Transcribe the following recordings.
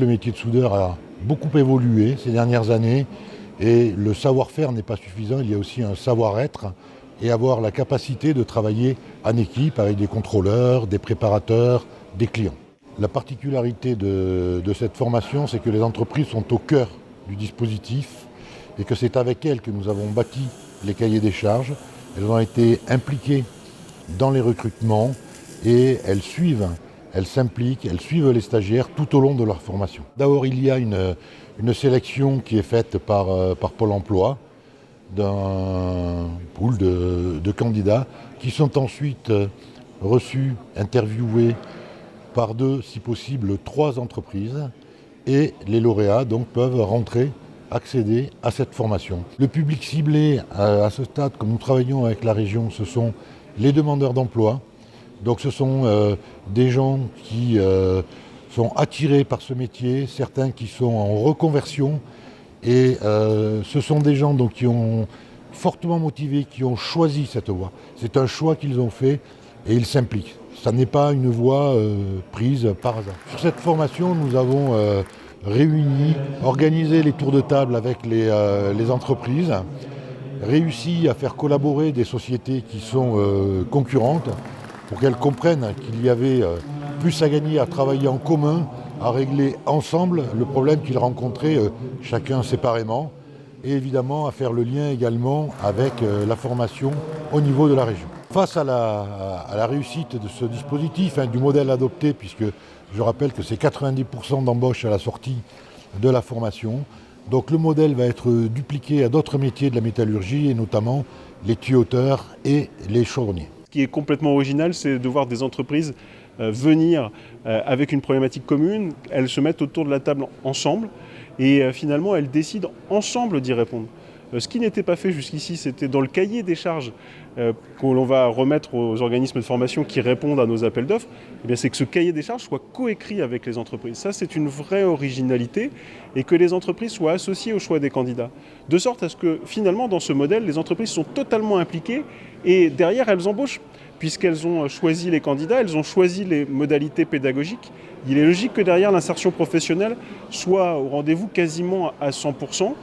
le métier de soudeur a beaucoup évolué ces dernières années et le savoir-faire n'est pas suffisant, il y a aussi un savoir-être et avoir la capacité de travailler en équipe avec des contrôleurs, des préparateurs, des clients. La particularité de cette formation, c'est que les entreprises sont au cœur du dispositif et que c'est avec elles que nous avons bâti les cahiers des charges. Elles ont été impliquées dans les recrutements et elles s'impliquent, elles suivent les stagiaires tout au long de leur formation. D'abord, il y a une sélection qui est faite par Pôle emploi d'un pool de candidats qui sont ensuite reçus, interviewés par 2, si possible 3 entreprises et les lauréats donc peuvent accéder à cette formation. Le public ciblé à ce stade, comme nous travaillons avec la région, ce sont les demandeurs d'emploi. Donc ce sont des gens qui sont attirés par ce métier, certains qui sont en reconversion et ce sont des gens donc, qui ont fortement motivés, qui ont choisi cette voie. C'est un choix qu'ils ont fait et ils s'impliquent. Ça n'est pas une voie prise par hasard. Sur cette formation, nous avons organisé les tours de table avec les entreprises, réussi à faire collaborer des sociétés qui sont concurrentes pour qu'elles comprennent qu'il y avait plus à gagner à travailler en commun, à régler ensemble le problème qu'ils rencontraient chacun séparément et évidemment à faire le lien également avec la formation au niveau de la région. Face à la réussite de ce dispositif, du modèle adopté, puisque je rappelle que c'est 90% d'embauche à la sortie de la formation, donc le modèle va être dupliqué à d'autres métiers de la métallurgie et notamment les tuyauteurs et les chaudronniers. Ce qui est complètement original, c'est de voir des entreprises venir avec une problématique commune, elles se mettent autour de la table ensemble et finalement elles décident ensemble d'y répondre. Ce qui n'était pas fait jusqu'ici, c'était dans le cahier des charges que l'on va remettre aux organismes de formation qui répondent à nos appels d'offres, c'est que ce cahier des charges soit coécrit avec les entreprises. Ça, c'est une vraie originalité et que les entreprises soient associées au choix des candidats. De sorte à ce que finalement, dans ce modèle, les entreprises sont totalement impliquées et derrière, elles embauchent. Puisqu'elles ont choisi les candidats, elles ont choisi les modalités pédagogiques. Il est logique que derrière, l'insertion professionnelle soit au rendez-vous quasiment à 100%.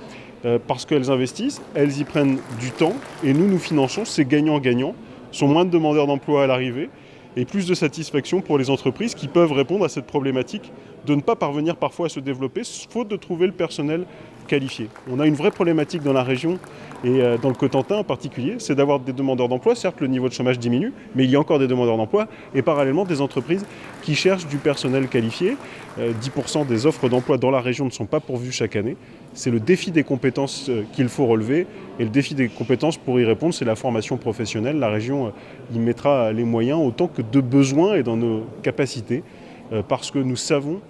Parce qu'elles investissent, elles y prennent du temps et nous finançons, c'est gagnant-gagnant. Sont moins de demandeurs d'emploi à l'arrivée et plus de satisfaction pour les entreprises qui peuvent répondre à cette problématique de ne pas parvenir parfois à se développer, faute de trouver le personnel qualifié. On a une vraie problématique dans la région et dans le Cotentin en particulier, c'est d'avoir des demandeurs d'emploi. Certes, le niveau de chômage diminue, mais il y a encore des demandeurs d'emploi et parallèlement des entreprises qui cherchent du personnel qualifié. 10% des offres d'emploi dans la région ne sont pas pourvues chaque année. C'est le défi des compétences qu'il faut relever et le défi des compétences pour y répondre, c'est la formation professionnelle. La région y mettra les moyens autant que de besoin et dans nos capacités parce que nous savons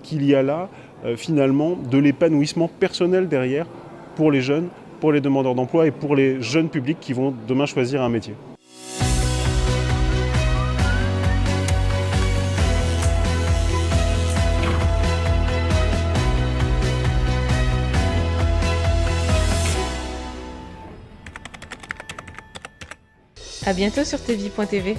qu'il y a là finalement de l'épanouissement personnel derrière pour les jeunes, pour les demandeurs d'emploi et pour les jeunes publics qui vont demain choisir un métier. À bientôt sur tvi.tv.